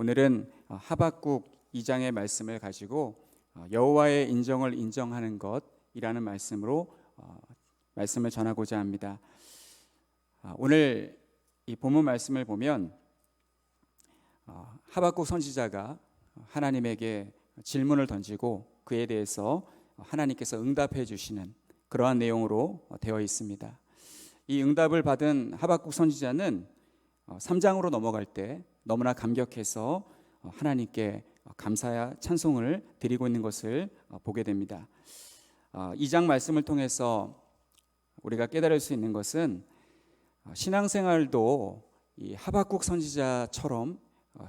오늘은 하박국 2장의 말씀을 가지고 여호와의 인정을 인정하는 것이라는 말씀으로 말씀을 전하고자 합니다. 오늘 이 본문 말씀을 보면 하박국 선지자가 하나님에게 질문을 던지고 그에 대해서 하나님께서 응답해 주시는 그러한 내용으로 되어 있습니다. 이 응답을 받은 하박국 선지자는 3장으로 넘어갈 때 너무나 감격해서 하나님께 감사와 찬송을 드리고 있는 것을 보게 됩니다. 2장 말씀을 통해서 우리가 깨달을 수 있는 것은 신앙생활도 이 하박국 선지자처럼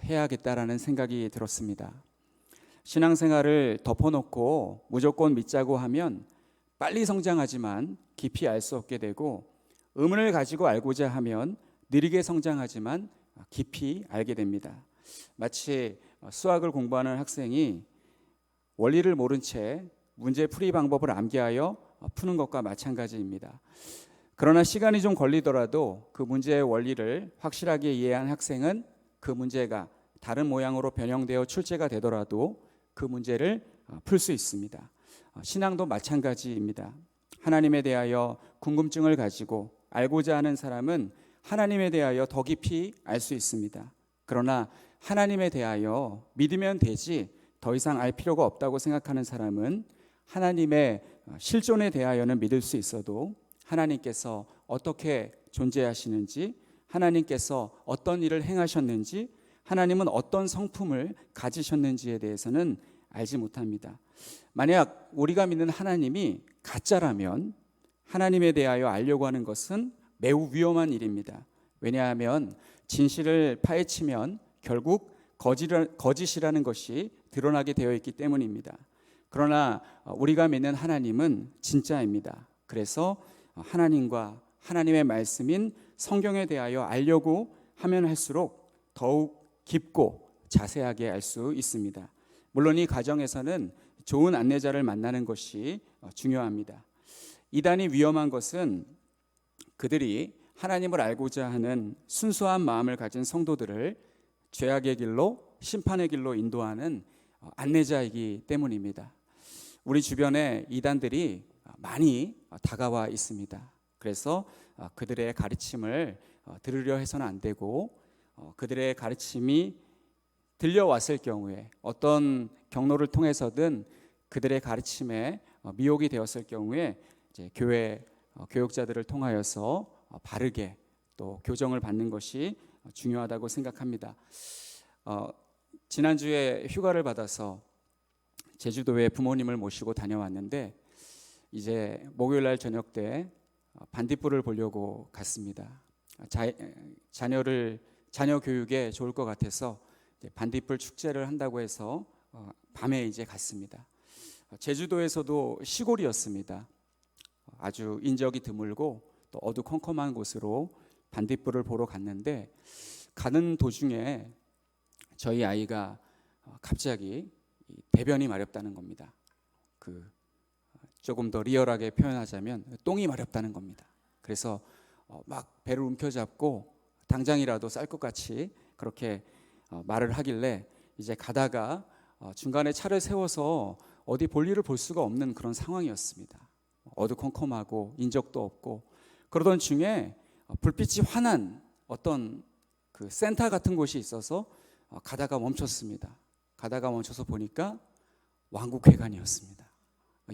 해야겠다라는 생각이 들었습니다. 신앙생활을 덮어놓고 무조건 믿자고 하면 빨리 성장하지만 깊이 알 수 없게 되고, 의문을 가지고 알고자 하면 느리게 성장하지만 깊이 알게 됩니다. 마치 수학을 공부하는 학생이 원리를 모른 채 문제 풀이 방법을 암기하여 푸는 것과 마찬가지입니다. 그러나 시간이 좀 걸리더라도 그 문제의 원리를 확실하게 이해한 학생은 그 문제가 다른 모양으로 변형되어 출제가 되더라도 그 문제를 풀 수 있습니다. 신앙도 마찬가지입니다. 하나님에 대하여 궁금증을 가지고 알고자 하는 사람은 하나님에 대하여 더 깊이 알 수 있습니다. 그러나 하나님에 대하여 믿으면 되지 더 이상 알 필요가 없다고 생각하는 사람은 하나님의 실존에 대하여는 믿을 수 있어도 하나님께서 어떻게 존재하시는지, 하나님께서 어떤 일을 행하셨는지, 하나님은 어떤 성품을 가지셨는지에 대해서는 알지 못합니다. 만약 우리가 믿는 하나님이 가짜라면 하나님에 대하여 알려고 하는 것은 매우 위험한 일입니다. 왜냐하면 진실을 파헤치면 결국 거짓이라는 것이 드러나게 되어 있기 때문입니다. 그러나 우리가 믿는 하나님은 진짜입니다. 그래서 하나님과 하나님의 말씀인 성경에 대하여 알려고 하면 할수록 더욱 깊고 자세하게 알 수 있습니다. 물론 이 과정에서는 좋은 안내자를 만나는 것이 중요합니다. 이단이 위험한 것은 그들이 하나님을 알고자 하는 순수한 마음을 가진 성도들을 죄악의 길로, 심판의 길로 인도하는 안내자이기 때문입니다. 우리 주변에 이단들이 많이 다가와 있습니다. 그래서 그들의 가르침을 들으려 해서는 안 되고, 그들의 가르침이 들려왔을 경우에 어떤 경로를 통해서든 그들의 가르침에 미혹이 되었을 경우에 이제 교회 교육자들을 통하여서 바르게 또 교정을 받는 것이 중요하다고 생각합니다. 지난주에 휴가를 받아서 제주도에 부모님을 모시고 다녀왔는데, 이제 목요일날 저녁 때 반딧불을 보려고 갔습니다. 자녀 교육에 좋을 것 같아서 반딧불 축제를 한다고 해서 밤에 이제 갔습니다. 제주도에서도 시골이었습니다. 아주 인적이 드물고 또 어두컴컴한 곳으로 반딧불을 보러 갔는데, 가는 도중에 저희 아이가 갑자기 배변이 마렵다는 겁니다. 조금 더 리얼하게 표현하자면 똥이 마렵다는 겁니다. 그래서 막 배를 움켜잡고 당장이라도 쌀 것 같이 그렇게 말을 하길래 이제 가다가 중간에 차를 세워서 어디 볼일을 볼 수가 없는 그런 상황이었습니다. 어두컴컴하고 인적도 없고, 그러던 중에 불빛이 환한 어떤 그 센터 같은 곳이 있어서 가다가 멈췄습니다. 가다가 멈춰서 보니까 왕국회관이었습니다.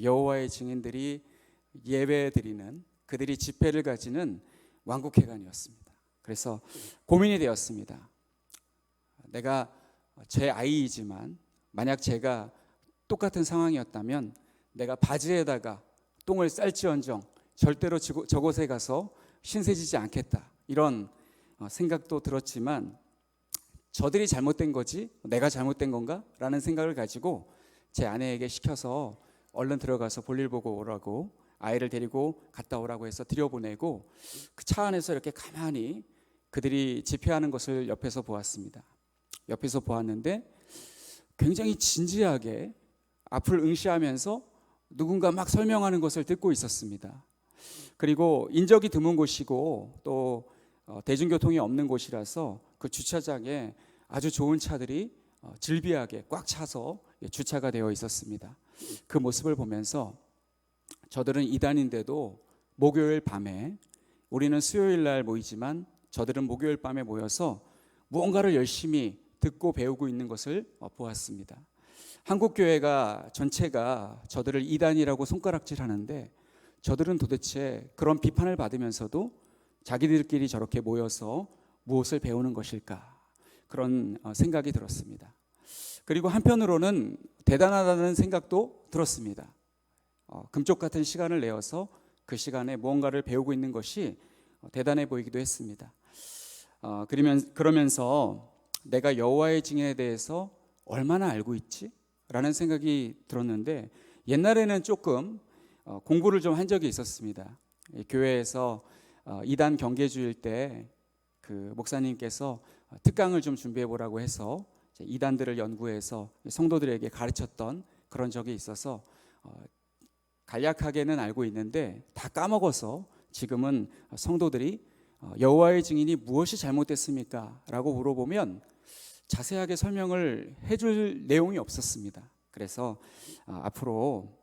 여호와의 증인들이 예배드리는, 그들이 집회를 가지는 왕국회관이었습니다. 그래서 고민이 되었습니다. 내가 제 아이이지만 만약 제가 똑같은 상황이었다면 내가 바지에다가 똥을 쌀지언정 절대로 저곳에 가서 신세지지 않겠다, 이런 생각도 들었지만, 저들이 잘못된 거지 내가 잘못된 건가? 라는 생각을 가지고 제 아내에게 시켜서 얼른 들어가서 볼일 보고 오라고, 아이를 데리고 갔다 오라고 해서 들여보내고 그 차 안에서 이렇게 가만히 그들이 집회하는 것을 옆에서 보았습니다. 옆에서 보았는데 굉장히 진지하게 앞을 응시하면서 누군가 막 설명하는 것을 듣고 있었습니다. 그리고 인적이 드문 곳이고 또 대중교통이 없는 곳이라서 그 주차장에 아주 좋은 차들이 질비하게 꽉 차서 주차가 되어 있었습니다. 그 모습을 보면서 저들은 이단인데도 목요일 밤에, 우리는 수요일 날 모이지만 저들은 목요일 밤에 모여서 무언가를 열심히 듣고 배우고 있는 것을 보았습니다. 한국 교회가 전체가 저들을 이단이라고 손가락질하는데 저들은 도대체 그런 비판을 받으면서도 자기들끼리 저렇게 모여서 무엇을 배우는 것일까, 그런 생각이 들었습니다. 그리고 한편으로는 대단하다는 생각도 들었습니다. 금쪽 같은 시간을 내어서 그 시간에 무언가를 배우고 있는 것이 대단해 보이기도 했습니다. 그러면서 내가 여호와의 증인에 대해서 얼마나 알고 있지? 라는 생각이 들었는데, 옛날에는 조금 공부를 좀 한 적이 있었습니다. 교회에서 이단 경계주일 때 그 목사님께서 특강을 좀 준비해 보라고 해서 이단들을 연구해서 성도들에게 가르쳤던 그런 적이 있어서 간략하게는 알고 있는데 다 까먹어서 지금은 성도들이 여호와의 증인이 무엇이 잘못됐습니까? 라고 물어보면 자세하게 설명을 해줄 내용이 없었습니다. 그래서 앞으로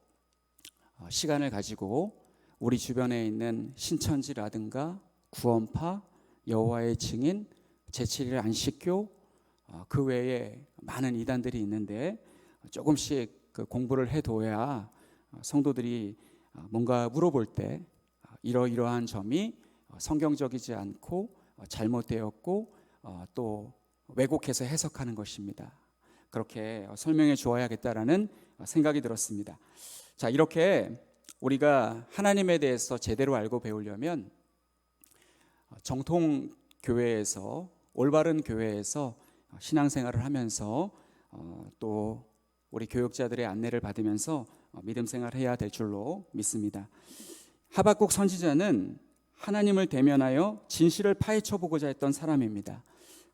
시간을 가지고 우리 주변에 있는 신천지라든가 구원파, 여호와의 증인, 제7일 안식교, 그 외에 많은 이단들이 있는데 조금씩 그 공부를 해둬야 성도들이 뭔가 물어볼 때 이러이러한 점이 성경적이지 않고 잘못되었고 또 왜곡해서 해석하는 것입니다. 그렇게 설명해 주어야겠다라는 생각이 들었습니다. 자, 이렇게 우리가 하나님에 대해서 제대로 알고 배우려면 정통 교회에서, 올바른 교회에서 신앙생활을 하면서 또 우리 교육자들의 안내를 받으면서 믿음 생활을 해야 될 줄로 믿습니다. 하박국 선지자는 하나님을 대면하여 진실을 파헤쳐 보고자 했던 사람입니다.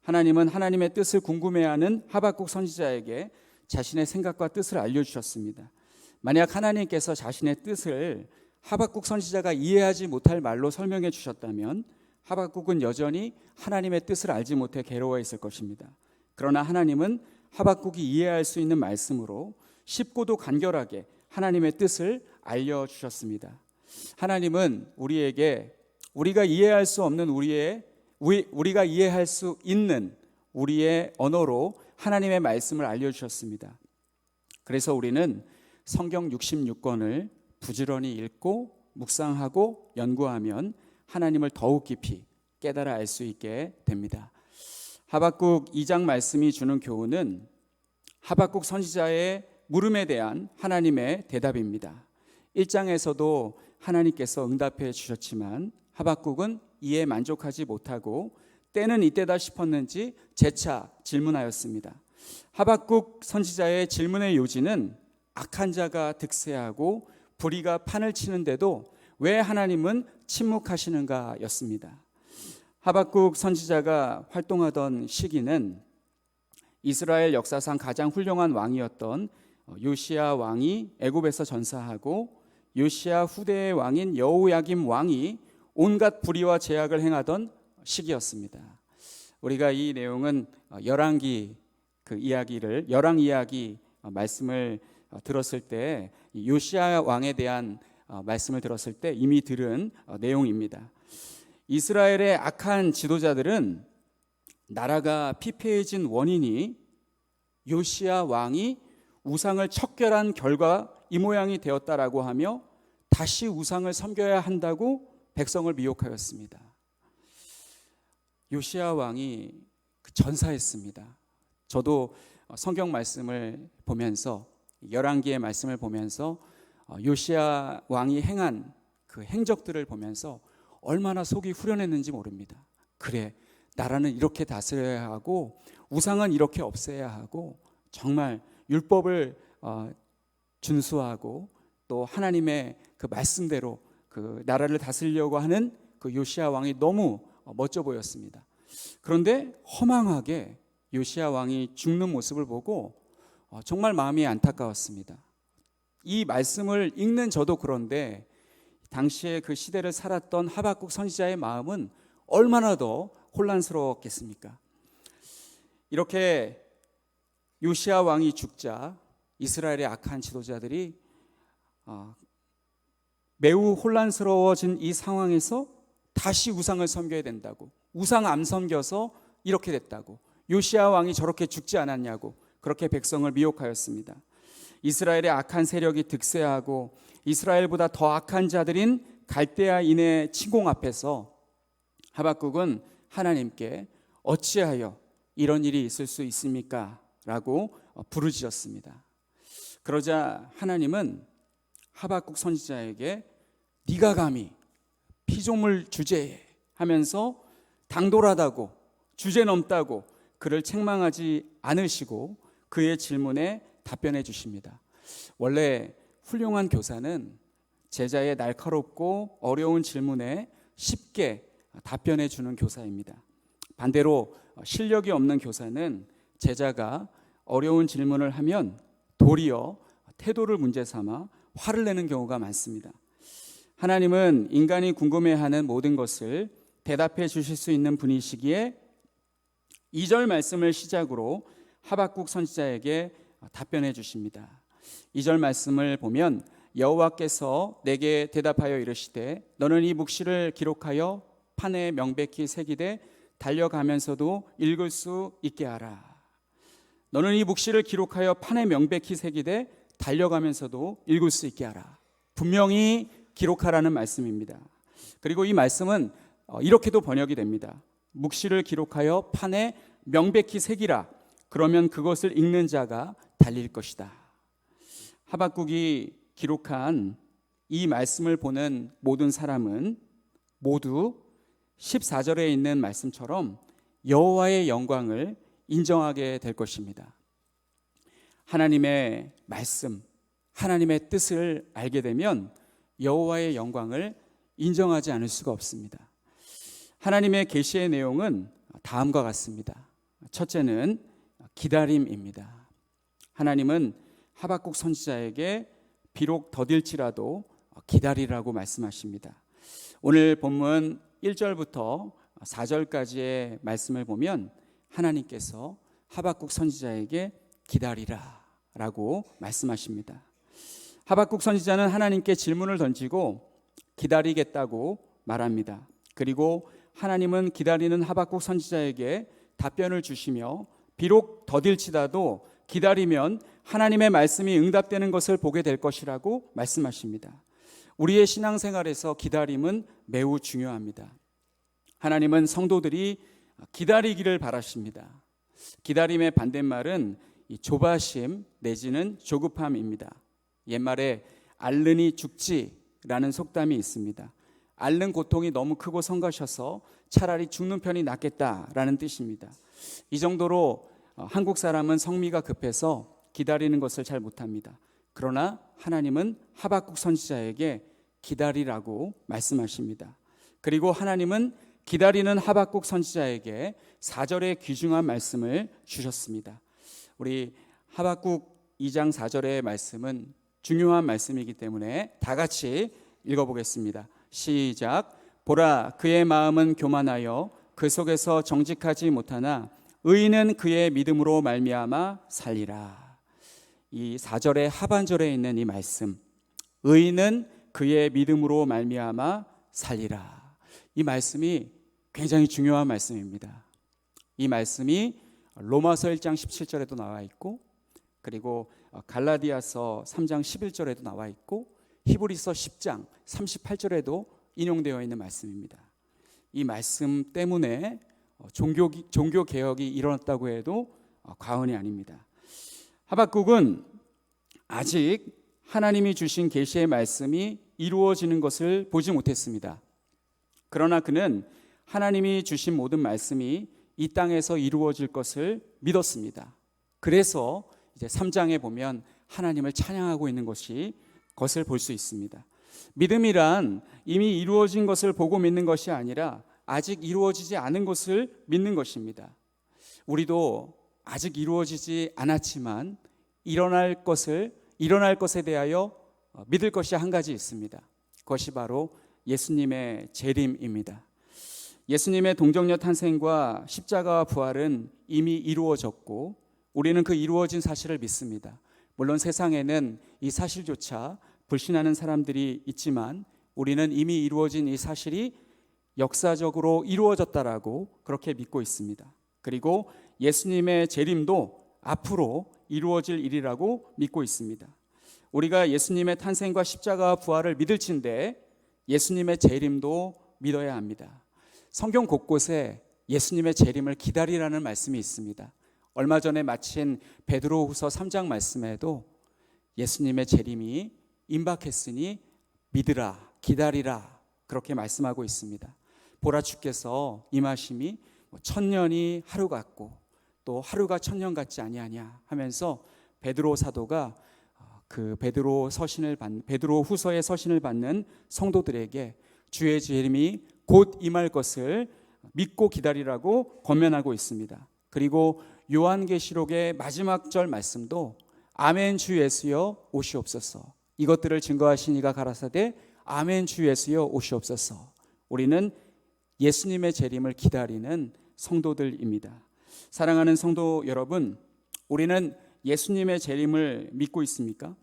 하나님은 하나님의 뜻을 궁금해하는 하박국 선지자에게 자신의 생각과 뜻을 알려주셨습니다. 만약 하나님께서 자신의 뜻을 하박국 선지자가 이해하지 못할 말로 설명해 주셨다면 하박국은 여전히 하나님의 뜻을 알지 못해 괴로워했을 것입니다. 그러나 하나님은 하박국이 이해할 수 있는 말씀으로 쉽고도 간결하게 하나님의 뜻을 알려주셨습니다. 하나님은 우리에게 우리가 이해할 수 없는 우리가 이해할 수 있는 우리의 언어로 하나님의 말씀을 알려주셨습니다. 그래서 우리는 성경 66권을 부지런히 읽고 묵상하고 연구하면 하나님을 더욱 깊이 깨달아 알 수 있게 됩니다. 하박국 2장 말씀이 주는 교훈은 하박국 선지자의 물음에 대한 하나님의 대답입니다. 1장에서도 하나님께서 응답해 주셨지만 하박국은 이에 만족하지 못하고 때는 이때다 싶었는지 재차 질문하였습니다. 하박국 선지자의 질문의 요지는 악한 자가 득세하고 불의가 판을 치는데도 왜 하나님은 침묵하시는가 였습니다. 하박국 선지자가 활동하던 시기는 이스라엘 역사상 가장 훌륭한 왕이었던 요시야 왕이 애굽에서 전사하고 요시야 후대의 왕인 여호야김 왕이 온갖 불의와 제약을 행하던 시기였습니다. 우리가 이 내용은 열왕 이야기 말씀을 들었을 때, 요시야 왕에 대한 말씀을 들었을 때 이미 들은 내용입니다. 이스라엘의 악한 지도자들은 나라가 피폐해진 원인이 요시야 왕이 우상을 척결한 결과 이 모양이 되었다라고 하며 다시 우상을 섬겨야 한다고 백성을 미혹하였습니다. 요시야 왕이 전사했습니다. 저도 성경 말씀을 보면서, 열왕기의 말씀을 보면서 요시야 왕이 행한 그 행적들을 보면서 얼마나 속이 후련했는지 모릅니다. 그래, 나라는 이렇게 다스려야 하고 우상은 이렇게 없애야 하고 정말 율법을 준수하고 또 하나님의 그 말씀대로 그 나라를 다스리려고 하는 그 요시야 왕이 너무 멋져 보였습니다. 그런데 허망하게 요시야 왕이 죽는 모습을 보고 정말 마음이 안타까웠습니다. 이 말씀을 읽는 저도 그런데 당시에 그 시대를 살았던 하박국 선지자의 마음은 얼마나 더 혼란스러웠겠습니까? 이렇게 요시야 왕이 죽자 이스라엘의 악한 지도자들이 매우 혼란스러워진 이 상황에서 다시 우상을 섬겨야 된다고, 우상 안 섬겨서 이렇게 됐다고, 요시야 왕이 저렇게 죽지 않았냐고 그렇게 백성을 미혹하였습니다. 이스라엘의 악한 세력이 득세하고 이스라엘보다 더 악한 자들인 갈대아인의 침공 앞에서 하박국은 하나님께 어찌하여 이런 일이 있을 수 있습니까? 라고 부르짖었습니다. 그러자 하나님은 하박국 선지자에게 네가 감히 피조물 주제에 하면서 당돌하다고, 주제넘다고 그를 책망하지 않으시고 그의 질문에 답변해 주십니다. 원래 훌륭한 교사는 제자의 날카롭고 어려운 질문에 쉽게 답변해 주는 교사입니다. 반대로 실력이 없는 교사는 제자가 어려운 질문을 하면 도리어 태도를 문제 삼아 화를 내는 경우가 많습니다. 하나님은 인간이 궁금해하는 모든 것을 대답해 주실 수 있는 분이시기에 2절 말씀을 시작으로 하박국 선지자에게 답변해 주십니다. 2절 말씀을 보면 여호와께서 내게 대답하여 이르시되 너는 이 묵시를 기록하여 판에 명백히 새기되 달려가면서도 읽을 수 있게 하라. 너는 이 묵시를 기록하여 판에 명백히 새기되 달려가면서도 읽을 수 있게 하라. 분명히 기록하라는 말씀입니다. 그리고 이 말씀은 이렇게도 번역이 됩니다. 묵시를 기록하여 판에 명백히 새기라. 그러면 그것을 읽는 자가 달릴 것이다. 하박국이 기록한 이 말씀을 보는 모든 사람은 모두 14절에 있는 말씀처럼 여호와의 영광을 인정하게 될 것입니다. 하나님의 말씀, 하나님의 뜻을 알게 되면 여호와의 영광을 인정하지 않을 수가 없습니다. 하나님의 계시의 내용은 다음과 같습니다. 첫째는 기다림입니다. 하나님은 하박국 선지자에게 비록 더딜지라도 기다리라고 말씀하십니다. 오늘 본문 1절부터 4절까지의 말씀을 보면 하나님께서 하박국 선지자에게 기다리라 라고 말씀하십니다. 하박국 선지자는 하나님께 질문을 던지고 기다리겠다고 말합니다. 그리고 하나님은 기다리는 하박국 선지자에게 답변을 주시며 비록 더딜지라도 기다리면 하나님의 말씀이 응답되는 것을 보게 될 것이라고 말씀하십니다. 우리의 신앙생활에서 기다림은 매우 중요합니다. 하나님은 성도들이 기다리기를 바라십니다. 기다림의 반대말은 조바심 내지는 조급함입니다. 옛말에 앓느니 죽지라는 속담이 있습니다. 앓는 고통이 너무 크고 성가셔서 차라리 죽는 편이 낫겠다라는 뜻입니다. 이 정도로 한국 사람은 성미가 급해서 기다리는 것을 잘 못합니다. 그러나 하나님은 하박국 선지자에게 기다리라고 말씀하십니다. 그리고 하나님은 기다리는 하박국 선지자에게 4절의 귀중한 말씀을 주셨습니다. 우리 하박국 2장 4절의 말씀은 중요한 말씀이기 때문에 다 같이 읽어보겠습니다. 시작. 보라, 그의 마음은 교만하여 그 속에서 정직하지 못하나 의인은 그의 믿음으로 말미암아 살리라. 이 4절의 하반절에 있는 이 말씀, 의인은 그의 믿음으로 말미암아 살리라. 이 말씀이 굉장히 중요한 말씀입니다. 이 말씀이 로마서 1장 17절에도 나와 있고, 그리고 갈라디아서 3장 11절에도 나와 있고, 히브리서 10장 38절에도 인용되어 있는 말씀입니다. 이 말씀 때문에 종교 개혁이 일어났다고 해도 과언이 아닙니다. 하박국은 아직 하나님이 주신 계시의 말씀이 이루어지는 것을 보지 못했습니다. 그러나 그는 하나님이 주신 모든 말씀이 이 땅에서 이루어질 것을 믿었습니다. 그래서 이제 3장에 보면 하나님을 찬양하고 있는 것을 볼 수 있습니다. 믿음이란 이미 이루어진 것을 보고 믿는 것이 아니라 아직 이루어지지 않은 것을 믿는 것입니다. 우리도 아직 이루어지지 않았지만 일어날 것에 대하여 믿을 것이 한 가지 있습니다. 그것이 바로 예수님의 재림입니다. 예수님의 동정녀 탄생과 십자가와 부활은 이미 이루어졌고 우리는 그 이루어진 사실을 믿습니다. 물론 세상에는 이 사실조차 불신하는 사람들이 있지만 우리는 이미 이루어진 이 사실이 역사적으로 이루어졌다라고 그렇게 믿고 있습니다. 그리고 예수님의 재림도 앞으로 이루어질 일이라고 믿고 있습니다. 우리가 예수님의 탄생과 십자가와 부활을 믿을진데 예수님의 재림도 믿어야 합니다. 성경 곳곳에 예수님의 재림을 기다리라는 말씀이 있습니다. 얼마 전에 마친 베드로후서 3장 말씀에도 예수님의 재림이 임박했으니 믿으라, 기다리라 그렇게 말씀하고 있습니다. 보라 주께서 임하심이 천년이 하루 같고 또 하루가 천년 같지 아니하냐 하면서 베드로 사도가 그 베드로 후서의 서신을 받는 성도들에게 주의 재림이 곧 임할 것을 믿고 기다리라고 권면하고 있습니다. 그리고 요한계시록의 마지막 절 말씀도 아멘 주 예수여 오시옵소서. 이것들을 증거하신 이가 가라사대 아멘 주 예수여 오시옵소서. 우리는 예수님의 재림을 기다리는 성도들입니다. 사랑하는 성도 여러분, 우리는 예수님의 재림을 믿고 있습니까?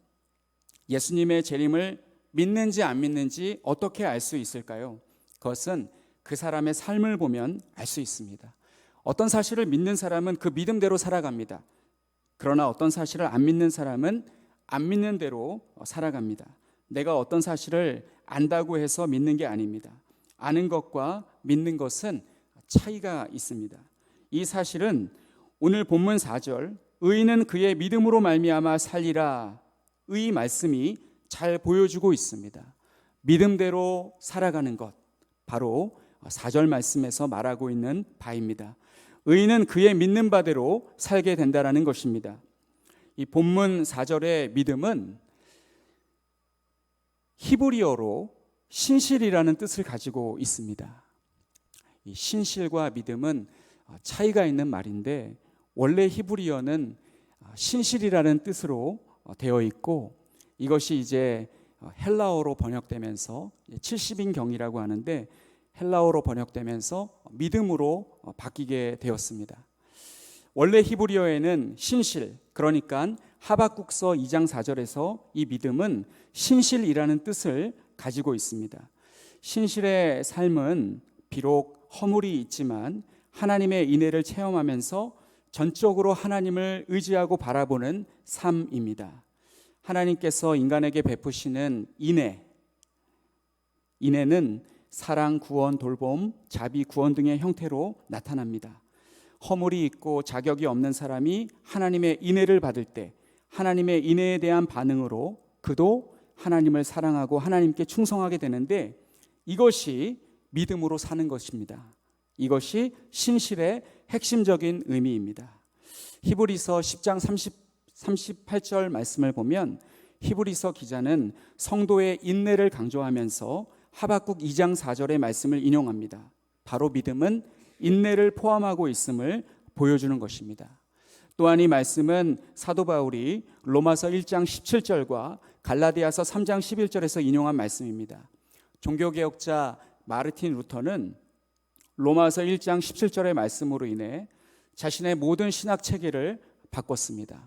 예수님의 재림을 믿는지 안 믿는지 어떻게 알 수 있을까요? 그것은 그 사람의 삶을 보면 알 수 있습니다. 어떤 사실을 믿는 사람은 그 믿음대로 살아갑니다. 그러나 어떤 사실을 안 믿는 사람은 안 믿는 대로 살아갑니다. 내가 어떤 사실을 안다고 해서 믿는 게 아닙니다. 아는 것과 믿는 것은 차이가 있습니다. 이 사실은 오늘 본문 4절 의인은 그의 믿음으로 말미암아 살리라 의 말씀이 잘 보여주고 있습니다. 믿음대로 살아가는 것, 바로 4절 말씀에서 말하고 있는 바입니다. 의인은 그의 믿는 바대로 살게 된다는 것입니다. 이 본문 4절의 믿음은 히브리어로 신실이라는 뜻을 가지고 있습니다. 이 신실과 믿음은 차이가 있는 말인데 원래 히브리어는 신실이라는 뜻으로 되어 있고 이것이 이제 헬라어로 번역되면서 70인경이라고 하는데 헬라어로 번역되면서 믿음으로 바뀌게 되었습니다. 원래 히브리어에는 신실, 그러니까 하박국서 2장 4절에서 이 믿음은 신실이라는 뜻을 가지고 있습니다. 신실의 삶은 비록 허물이 있지만 하나님의 인애를 체험하면서 전적으로 하나님을 의지하고 바라보는 삶입니다. 하나님께서 인간에게 베푸시는 인애는 사랑, 구원, 돌봄, 자비, 구원 등의 형태로 나타납니다. 허물이 있고 자격이 없는 사람이 하나님의 인애를 받을 때 하나님의 인애에 대한 반응으로 그도 하나님을 사랑하고 하나님께 충성하게 되는데 이것이 믿음으로 사는 것입니다. 이것이 신실의 핵심적인 의미입니다. 히브리서 10장 38절 말씀을 보면 히브리서 기자는 성도의 인내를 강조하면서 하박국 2장 4절의 말씀을 인용합니다. 바로 믿음은 인내를 포함하고 있음을 보여주는 것입니다. 또한 이 말씀은 사도 바울이 로마서 1장 17절과 갈라디아서 3장 11절에서 인용한 말씀입니다. 종교개혁자 마르틴 루터는 로마서 1장 17절의 말씀으로 인해 자신의 모든 신학 체계를 바꿨습니다.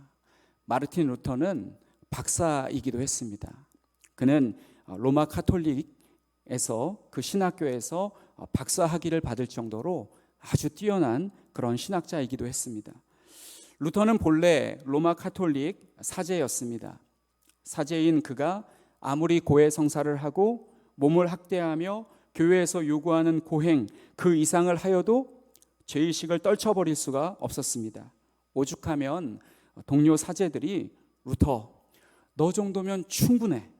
마르틴 루터는 박사이기도 했습니다. 그는 로마 카톨릭에서 그 신학교에서 박사 학위를 받을 정도로 아주 뛰어난 그런 신학자이기도 했습니다. 루터는 본래 로마 카톨릭 사제였습니다. 사제인 그가 아무리 고해 성사를 하고 몸을 학대하며 교회에서 요구하는 고행 그 이상을 하여도 죄의식을 떨쳐버릴 수가 없었습니다. 오죽하면 동료 사제들이 루터, 너 정도면 충분해.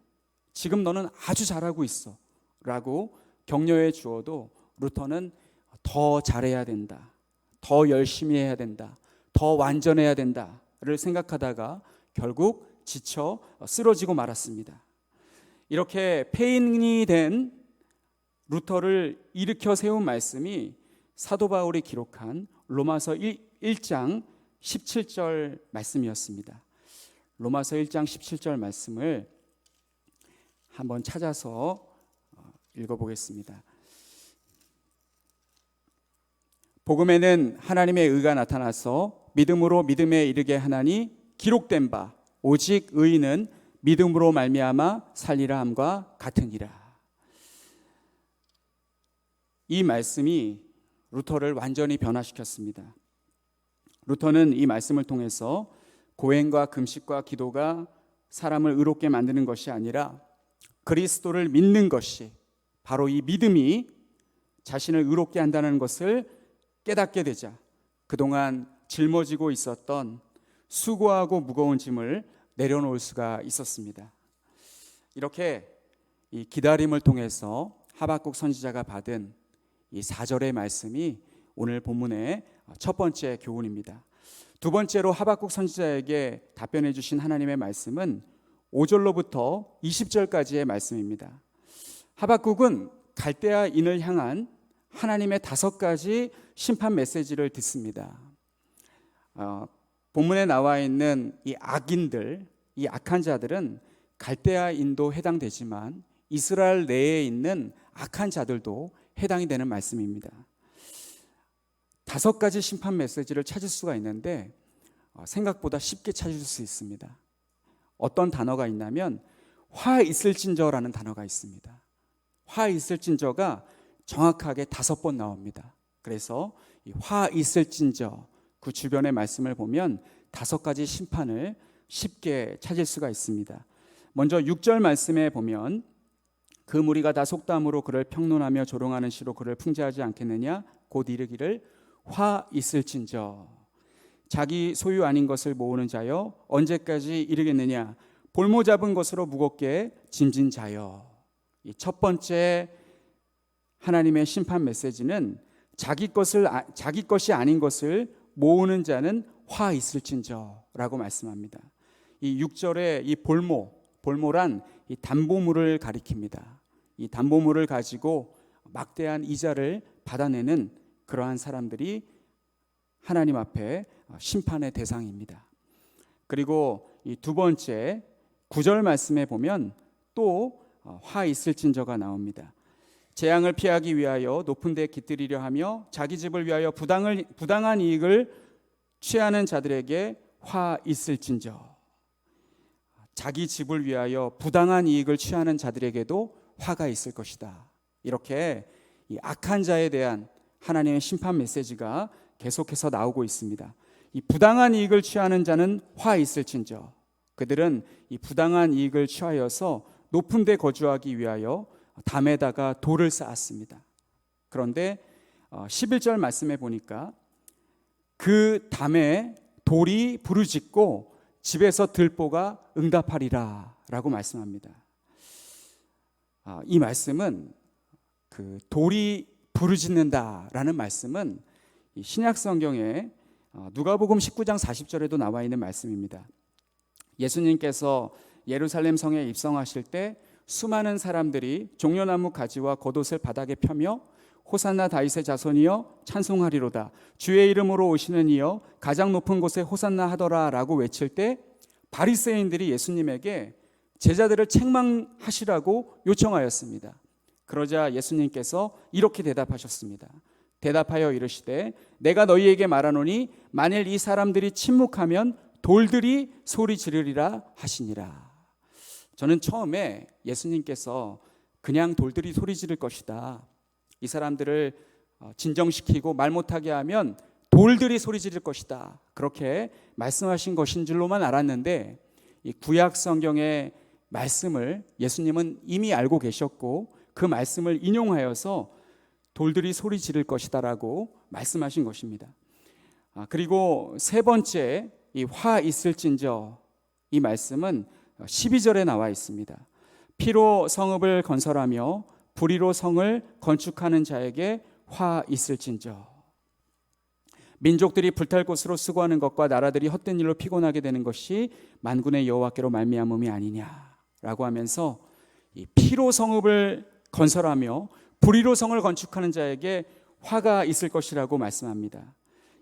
지금 너는 아주 잘하고 있어. 라고 격려해 주어도 루터는 더 잘해야 된다. 더 열심히 해야 된다. 더 완전해야 된다를 생각하다가 결국 지쳐 쓰러지고 말았습니다. 이렇게 폐인이 된 루터를 일으켜 세운 말씀이 사도 바울이 기록한 로마서 1장 17절 말씀이었습니다. 로마서 1장 17절 말씀을 한번 찾아서 읽어보겠습니다. 복음에는 하나님의 의가 나타나서 믿음으로 믿음에 이르게 하나니 기록된 바 오직 의인은 믿음으로 말미암아 살리라 함과 같으니라. 이 말씀이 루터를 완전히 변화시켰습니다. 루터는 이 말씀을 통해서 고행과 금식과 기도가 사람을 의롭게 만드는 것이 아니라 그리스도를 믿는 것이, 바로 이 믿음이 자신을 의롭게 한다는 것을 깨닫게 되자 그동안 짊어지고 있었던 수고하고 무거운 짐을 내려놓을 수가 있었습니다. 이렇게 이 기다림을 통해서 하박국 선지자가 받은 이 4절의 말씀이 오늘 본문의 첫 번째 교훈입니다. 두 번째로 하박국 선지자에게 답변해 주신 하나님의 말씀은 5절로부터 20절까지의 말씀입니다. 하박국은 갈대아인을 향한 하나님의 5가지 심판 메시지를 듣습니다. 본문에 나와 있는 이 악인들, 이 악한 자들은 갈대아인도 해당되지만 이스라엘 내에 있는 악한 자들도 해당이 되는 말씀입니다. 5가지 심판 메시지를 찾을 수가 있는데 생각보다 쉽게 찾을 수 있습니다. 어떤 단어가 있냐면 화 있을진저라는 단어가 있습니다. 화 있을진저가 정확하게 5번 나옵니다. 그래서 이 화 있을진저 그 주변의 말씀을 보면 5가지 심판을 쉽게 찾을 수가 있습니다. 먼저 6절 말씀에 보면 그 무리가 다 속담으로 그를 평론하며 조롱하는 시로 그를 풍자하지 않겠느냐 곧 이르기를 화 있을진저 자기 소유 아닌 것을 모으는 자여 언제까지 이르겠느냐 볼모 잡은 것으로 무겁게 짐진 자여. 이 첫 번째 하나님의 심판 메시지는 자기 것이 아닌 것을 모으는 자는 화 있을진저라고 말씀합니다. 이 6절에 이 볼모란 이 담보물을 가리킵니다. 이 담보물을 가지고 막대한 이자를 받아내는 그러한 사람들이 하나님 앞에 심판의 대상입니다. 그리고 이 두 번째 9절 말씀에 보면 또 화 있을진저가 나옵니다. 재앙을 피하기 위하여 높은 데 깃들이려 하며 자기 집을 위하여 부당한 이익을 취하는 자들에게 화 있을진저. 자기 집을 위하여 부당한 이익을 취하는 자들에게도 화가 있을 것이다. 이렇게 이 악한 자에 대한 하나님의 심판 메시지가 계속해서 나오고 있습니다. 이 부당한 이익을 취하는 자는 화 있을진저. 그들은 이 부당한 이익을 취하여서 높은 데 거주하기 위하여 담에다가 돌을 쌓았습니다. 그런데 11절 말씀에 보니까 그 담에 돌이 부르짖고 집에서 들보가 응답하리라 라고 말씀합니다. 이 말씀은 그 돌이 부르짖는다라는 말씀은 신약 성경에 누가복음 19장 40절에도 나와 있는 말씀입니다. 예수님께서 예루살렘 성에 입성하실 때 수많은 사람들이 종려나무 가지와 겉옷을 바닥에 펴며 호산나 다윗의 자손이여 찬송하리로다 주의 이름으로 오시는 이여 가장 높은 곳에 호산나 하더라 라고 외칠 때 바리새인들이 예수님에게 제자들을 책망하시라고 요청하였습니다. 그러자 예수님께서 이렇게 대답하셨습니다. 대답하여 이르시되 내가 너희에게 말하노니 만일 이 사람들이 침묵하면 돌들이 소리 지르리라 하시니라. 저는 처음에 예수님께서 그냥 돌들이 소리 지를 것이다, 이 사람들을 진정시키고 말 못하게 하면 돌들이 소리 지를 것이다, 그렇게 말씀하신 것인 줄로만 알았는데 이 구약 성경의 말씀을 예수님은 이미 알고 계셨고 그 말씀을 인용하여서 돌들이 소리 지를 것이다라고 말씀하신 것입니다. 그리고 세 번째 이 화 있을진저, 이 말씀은 12절에 나와 있습니다. 피로 성읍을 건설하며 불의로 성을 건축하는 자에게 화 있을진저. 민족들이 불탈 곳으로 수고하는 것과 나라들이 헛된 일로 피곤하게 되는 것이 만군의 여호와께로 말미암음이 아니냐라고 하면서 이 피로 성읍을 건설하며 불의로 성을 건축하는 자에게 화가 있을 것이라고 말씀합니다.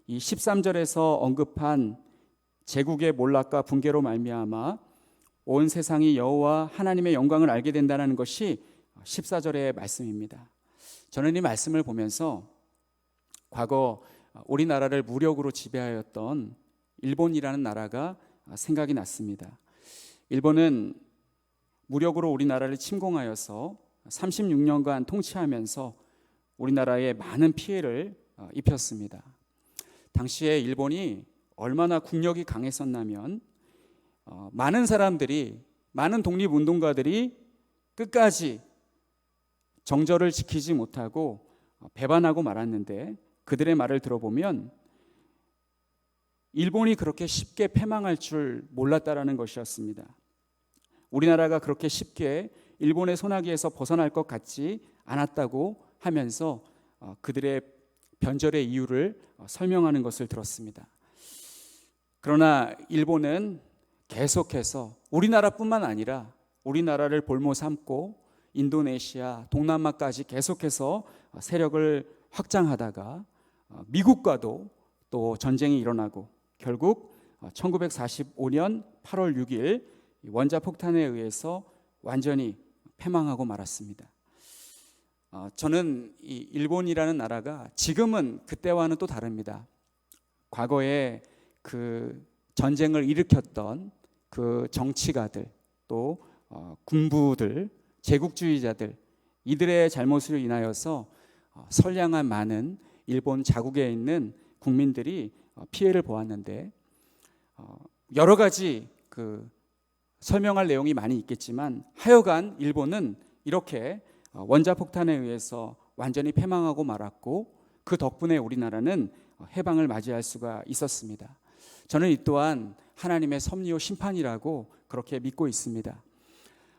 이 13절에서 언급한 제국의 몰락과 붕괴로 말미암아 온 세상이 여호와 하나님의 영광을 알게 된다는 것이 14절의 말씀입니다. 저는 이 말씀을 보면서 과거 우리나라를 무력으로 지배하였던 일본이라는 나라가 생각이 났습니다. 일본은 무력으로 우리나라를 침공하여서 36년간 통치하면서 우리나라에 많은 피해를 입혔습니다. 당시에 일본이 얼마나 국력이 강했었냐면 많은 사람들이, 많은 독립운동가들이 끝까지 정절을 지키지 못하고 배반하고 말았는데, 그들의 말을 들어보면 일본이 그렇게 쉽게 패망할 줄 몰랐다라는 것이었습니다. 우리나라가 그렇게 쉽게 일본의 손아귀에서 벗어날 것 같지 않았다고 하면서 그들의 변절의 이유를 설명하는 것을 들었습니다. 그러나 일본은 계속해서 우리나라뿐만 아니라 우리나라를 볼모 삼고 인도네시아, 동남아까지 계속해서 세력을 확장하다가 미국과도 또 전쟁이 일어나고 결국 1945년 8월 6일 원자폭탄에 의해서 완전히 패망하고 말았습니다. 저는 이 일본이라는 나라가 지금은 그때와는 또 다릅니다. 과거에 그 전쟁을 일으켰던 그 정치가들, 또 군부들, 제국주의자들, 이들의 잘못으로 인하여서 선량한 많은 일본 자국에 있는 국민들이 피해를 보았는데, 여러 가지 그 설명할 내용이 많이 있겠지만 하여간 일본은 이렇게 원자폭탄에 의해서 완전히 패망하고 말았고, 그 덕분에 우리나라는 해방을 맞이할 수가 있었습니다. 저는 이 또한 하나님의 섭리요 심판이라고 그렇게 믿고 있습니다.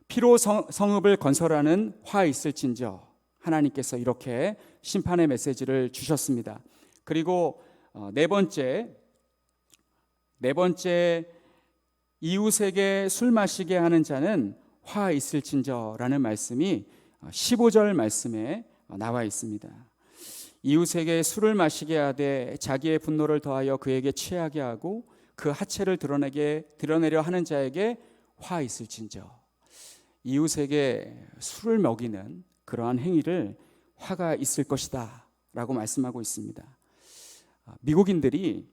피로 성읍을 건설하는 화 있을진저, 하나님께서 이렇게 심판의 메시지를 주셨습니다. 그리고 네 번째 이웃에게 술 마시게 하는 자는 화 있을진저라는 말씀이 15절 말씀에 나와 있습니다. 이웃에게 술을 마시게 하되 자기의 분노를 더하여 그에게 취하게 하고 그 하체를 드러내려 하는 자에게 화 있을진저. 이웃에게 술을 먹이는 그러한 행위를 화가 있을 것이다 라고 말씀하고 있습니다. 미국인들이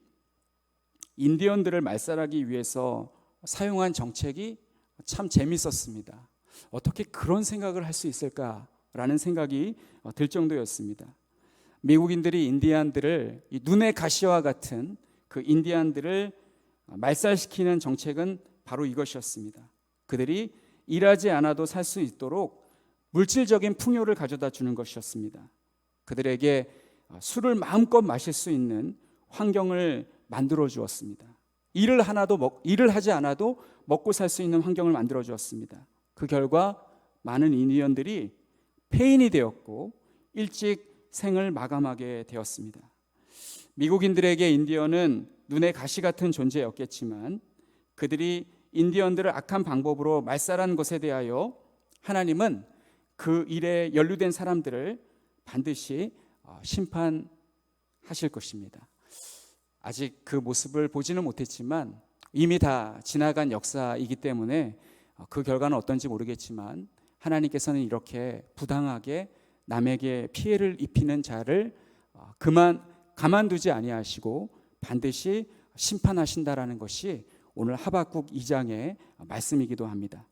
인디언들을 말살하기 위해서 사용한 정책이 참 재밌었습니다. 어떻게 그런 생각을 할 수 있을까라는 생각이 들 정도였습니다. 미국인들이 인디안들을, 눈의 가시와 같은 그 인디안들을 말살시키는 정책은 바로 이것이었습니다. 그들이 일하지 않아도 살 수 있도록 물질적인 풍요를 가져다 주는 것이었습니다. 그들에게 술을 마음껏 마실 수 있는 환경을 만들어 주었습니다. 일을 하지 않아도 먹고 살 수 있는 환경을 만들어 주었습니다. 그 결과 많은 인디언들이 폐인이 되었고 일찍 생을 마감하게 되었습니다. 미국인들에게 인디언은 눈의 가시 같은 존재였겠지만 그들이 인디언들을 악한 방법으로 말살한 것에 대하여 하나님은 그 일에 연루된 사람들을 반드시 심판하실 것입니다. 아직 그 모습을 보지는 못했지만 이미 다 지나간 역사이기 때문에 그 결과는 어떤지 모르겠지만 하나님께서는 이렇게 부당하게 남에게 피해를 입히는 자를 가만두지 아니하시고 반드시 심판하신다라는 것이 오늘 하박국 2장의 말씀이기도 합니다.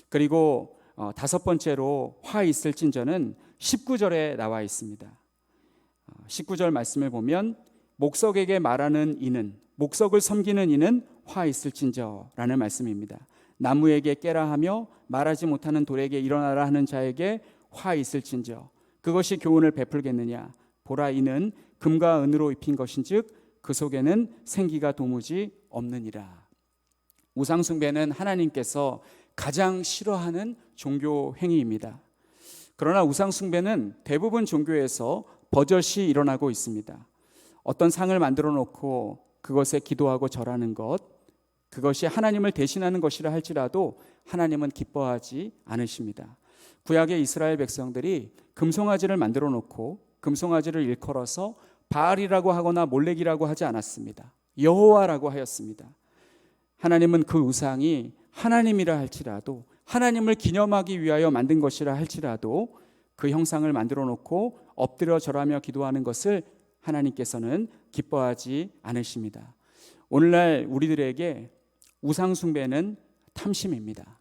그리고 다섯 번째로 화 있을진저는 19절에 나와 있습니다. 19절 말씀을 보면 목석에게 말하는 이는, 목석을 섬기는 이는 화 있을진저라는 말씀입니다. 나무에게 깨라 하며 말하지 못하는 돌에게 일어나라 하는 자에게 화 있을진저. 그것이 교훈을 베풀겠느냐. 보라, 이는 금과 은으로 입힌 것인즉 그 속에는 생기가 도무지 없느니라. 우상숭배는 하나님께서 가장 싫어하는 종교 행위입니다. 그러나 우상숭배는 대부분 종교에서 버젓이 일어나고 있습니다. 어떤 상을 만들어 놓고 그것에 기도하고 절하는 것, 그것이 하나님을 대신하는 것이라 할지라도 하나님은 기뻐하지 않으십니다. 구약의 이스라엘 백성들이 금송아지를 만들어 놓고 금송아지를 일컬어서 바알이라고 하거나 몰렉이라고 하지 않았습니다. 여호와라고 하였습니다. 하나님은 그 우상이 하나님이라 할지라도, 하나님을 기념하기 위하여 만든 것이라 할지라도 그 형상을 만들어 놓고 엎드려 절하며 기도하는 것을 하나님께서는 기뻐하지 않으십니다. 오늘날 우리들에게 우상 숭배는 탐심입니다.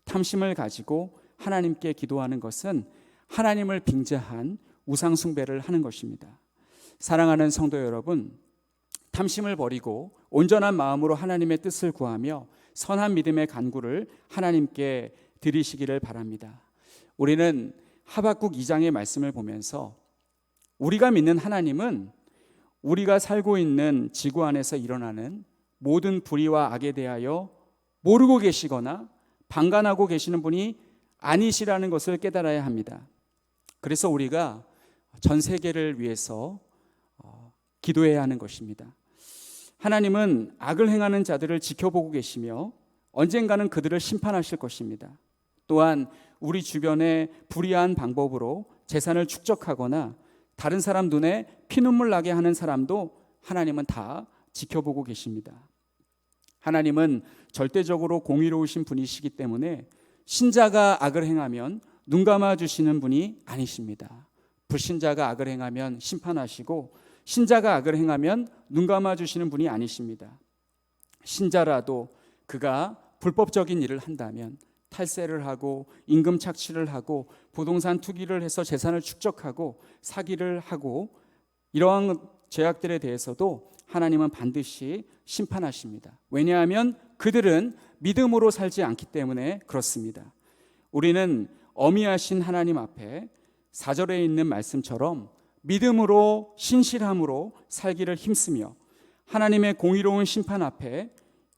탐심을 가지고 하나님께 기도하는 것은 하나님을 빙자한 우상 숭배를 하는 것입니다. 사랑하는 성도 여러분, 탐심을 버리고 온전한 마음으로 하나님의 뜻을 구하며 선한 믿음의 간구를 하나님께 드리시기를 바랍니다. 우리는 하박국 2장의 말씀을 보면서 우리가 믿는 하나님은 우리가 살고 있는 지구 안에서 일어나는 모든 불의와 악에 대하여 모르고 계시거나 방관하고 계시는 분이 아니시라는 것을 깨달아야 합니다. 그래서 우리가 전 세계를 위해서 기도해야 하는 것입니다. 하나님은 악을 행하는 자들을 지켜보고 계시며 언젠가는 그들을 심판하실 것입니다. 또한 우리 주변에 불의한 방법으로 재산을 축적하거나 다른 사람 눈에 피눈물 나게 하는 사람도 하나님은 다 지켜보고 계십니다. 하나님은 절대적으로 공의로우신 분이시기 때문에 신자가 악을 행하면 눈 감아 주시는 분이 아니십니다. 불신자가 악을 행하면 심판하시고 신자가 악을 행하면 눈 감아 주시는 분이 아니십니다. 신자라도 그가 불법적인 일을 한다면 탈세를 하고 임금 착취를 하고 부동산 투기를 해서 재산을 축적하고 사기를 하고 이러한 죄악들에 대해서도 하나님은 반드시 심판하십니다. 왜냐하면 그들은 믿음으로 살지 않기 때문에 그렇습니다. 우리는 어미하신 하나님 앞에 4절에 있는 말씀처럼 믿음으로 신실함으로 살기를 힘쓰며 하나님의 공의로운 심판 앞에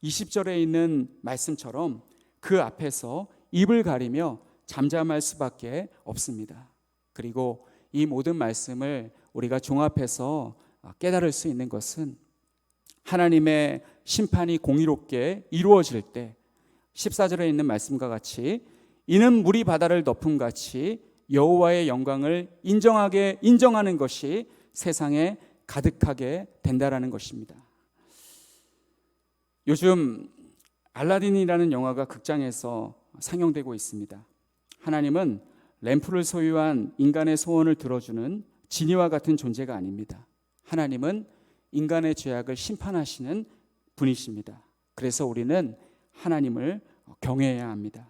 20절에 있는 말씀처럼 그 앞에서 입을 가리며 잠잠할 수밖에 없습니다. 그리고 이 모든 말씀을 우리가 종합해서 깨달을 수 있는 것은 하나님의 심판이 공의롭게 이루어질 때 14절에 있는 말씀과 같이 이는 물이 바다를 덮음 같이 여호와의 영광을 인정하는 것이 세상에 가득하게 된다라는 것입니다. 요즘 알라딘이라는 영화가 극장에서 상영되고 있습니다. 하나님은 램프를 소유한 인간의 소원을 들어주는 지니와 같은 존재가 아닙니다. 하나님은 인간의 죄악을 심판하시는 분이십니다. 그래서 우리는 하나님을 경외해야 합니다.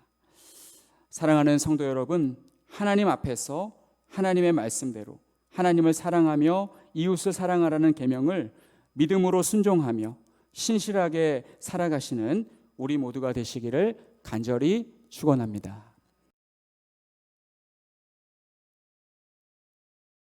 사랑하는 성도 여러분, 하나님 앞에서 하나님의 말씀대로 하나님을 사랑하며 이웃을 사랑하라는 계명을 믿음으로 순종하며 신실하게 살아가시는 우리 모두가 되시기를 간절히 축원합니다.